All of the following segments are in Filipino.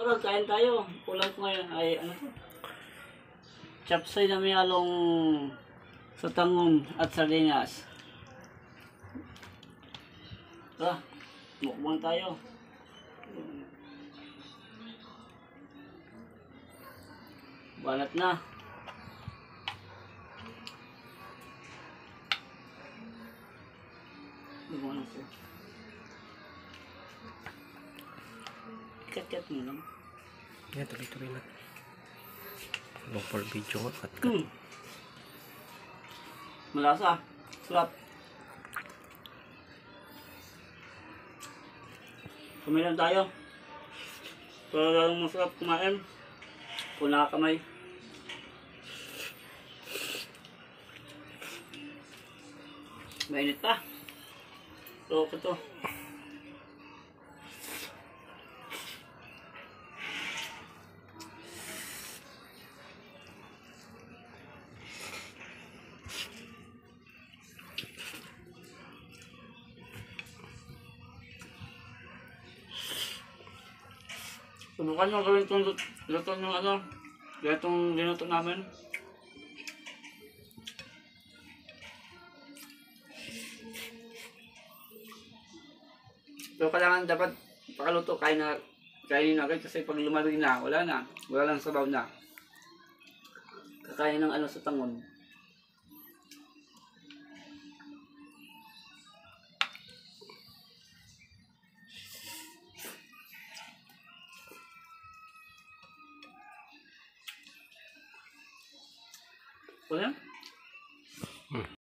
Tara, kain tayo. Ulam ko ngayon ay ano to? Chapsay na may halong sotanghon at sardinas. Tara, mukbang tayo. Banat na. Banat ko. Kat-kat mo lang. Yan, tuloy-tuloy na. Long for video nga, kat-kat. Malasa. Sarap. Kumilan tayo. Para lalong masarap kumain. Kung nakakamay. Mainit pa. So, ito. Subukan nyo gawin itong luto nyo ano. Itong linuto namin. So kailangan dapat pakaluto kainin agad kasi pag lumari na, wala na. Wala lang sabaw na. Kakain ng ano sa tangon. Wala?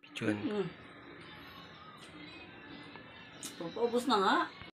Pichuan. Paubos na nga.